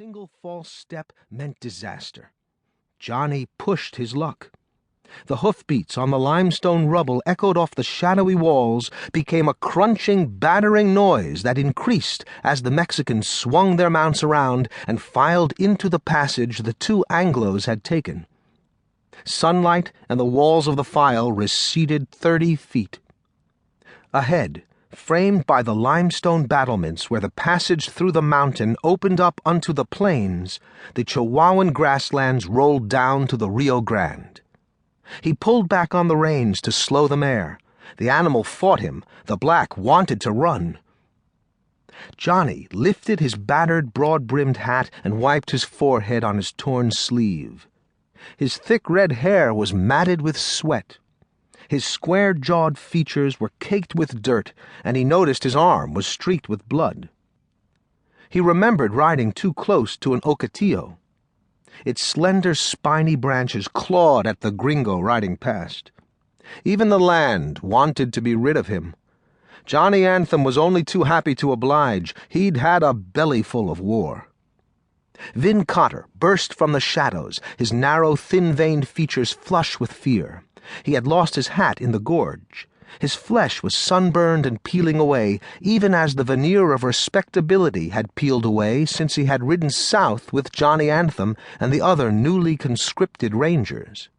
single false step meant disaster. Johnny pushed his luck. The hoofbeats on the limestone rubble echoed off the shadowy walls, became a crunching, battering noise that increased as the Mexicans swung their mounts around and filed into the passage the two Anglos had taken. Sunlight and the walls of the file receded 30 feet. Ahead, framed by the limestone battlements where the passage through the mountain opened up unto the plains, the Chihuahuan grasslands rolled down to the Rio Grande. He pulled back on the reins to slow the mare. The animal fought him. The black wanted to run. Johnny lifted his battered, broad-brimmed hat and wiped his forehead on his torn sleeve. His thick red hair was matted with sweat. His square-jawed features were caked with dirt, and he noticed his arm was streaked with blood. He remembered riding too close to an ocotillo. Its slender, spiny branches clawed at the gringo riding past. Even the land wanted to be rid of him. Johnny Anthem was only too happy to oblige. He'd had a bellyful of war. Vin Cotter burst from the shadows, his narrow, thin-veined features flush with fear. He had lost his hat in the gorge. His flesh was sunburned and peeling away, even as the veneer of respectability had peeled away since he had ridden south with Johnny Anthem and the other newly conscripted rangers.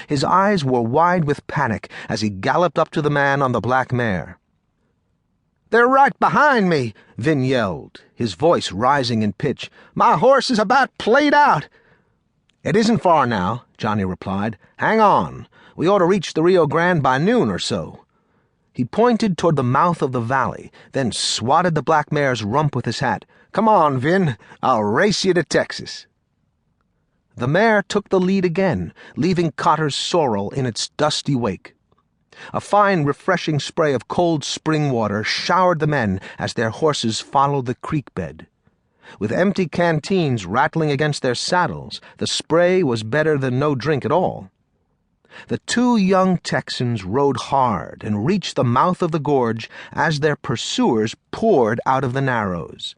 His eyes were wide with panic as he galloped up to the man on the black mare. "They're right behind me," Vin yelled, his voice rising in pitch. "My horse is about played out." "It isn't far now," Johnny replied. "Hang on. We ought to reach the Rio Grande by noon or so." He pointed toward the mouth of the valley, then swatted the black mare's rump with his hat. "Come on, Vin. I'll race you to Texas." The mare took the lead again, leaving Cotter's sorrel in its dusty wake. A fine, refreshing spray of cold spring water showered the men as their horses followed the creek bed. With empty canteens rattling against their saddles, the spray was better than no drink at all. The two young Texans rode hard and reached the mouth of the gorge as their pursuers poured out of the narrows.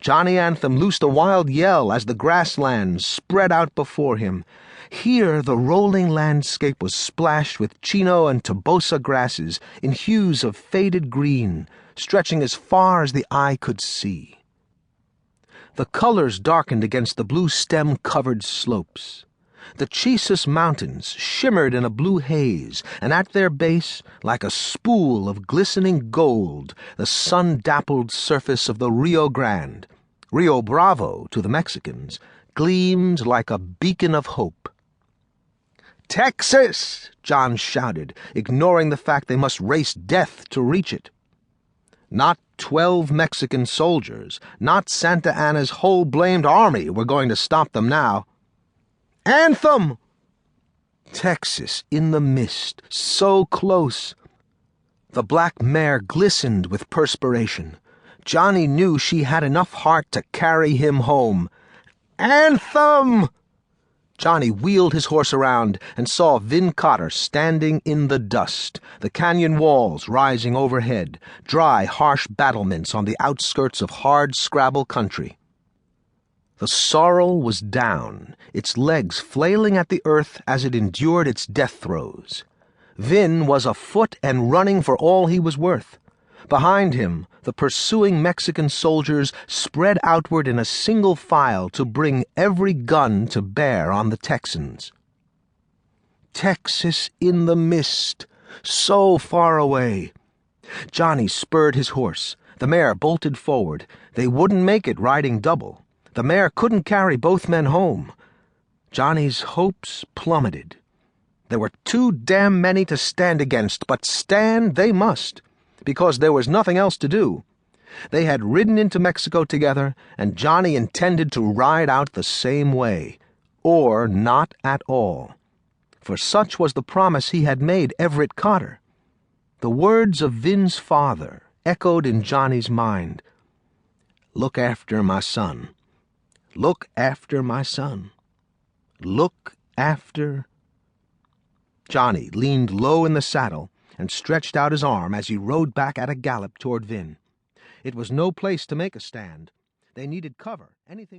Johnny Anthem loosed a wild yell as the grasslands spread out before him. Here the rolling landscape was splashed with chino and tobosa grasses in hues of faded green, stretching as far as the eye could see. The colors darkened against the blue stem-covered slopes. The Chisus Mountains shimmered in a blue haze, and at their base, like a spool of glistening gold, the sun-dappled surface of the Rio Grande, Rio Bravo to the Mexicans, gleamed like a beacon of hope. "Texas!" John shouted, ignoring the fact they must race death to reach it. Not 12 Mexican soldiers, not Santa Anna's whole blamed army were going to stop them now. "Anthem!" Texas in the mist, so close. The black mare glistened with perspiration. Johnny knew she had enough heart to carry him home. "Anthem!" Johnny wheeled his horse around and saw Vin Cotter standing in the dust, the canyon walls rising overhead, dry, harsh battlements on the outskirts of hard-scrabble country. The sorrel was down, its legs flailing at the earth as it endured its death throes. Vin was afoot and running for all he was worth. Behind him, the pursuing Mexican soldiers spread outward in a single file to bring every gun to bear on the Texans. Texas in the mist, so far away. Johnny spurred his horse. The mare bolted forward. They wouldn't make it riding double. The mare couldn't carry both men home. Johnny's hopes plummeted. There were too damn many to stand against, but stand they must, because there was nothing else to do. They had ridden into Mexico together, and Johnny intended to ride out the same way, or not at all. For such was the promise he had made Everett Cotter. The words of Vin's father echoed in Johnny's mind. "Look after my son. Look after my son. Look after—" Johnny leaned low in the saddle and stretched out his arm as he rode back at a gallop toward Vin. It was no place to make a stand. They needed cover, anything to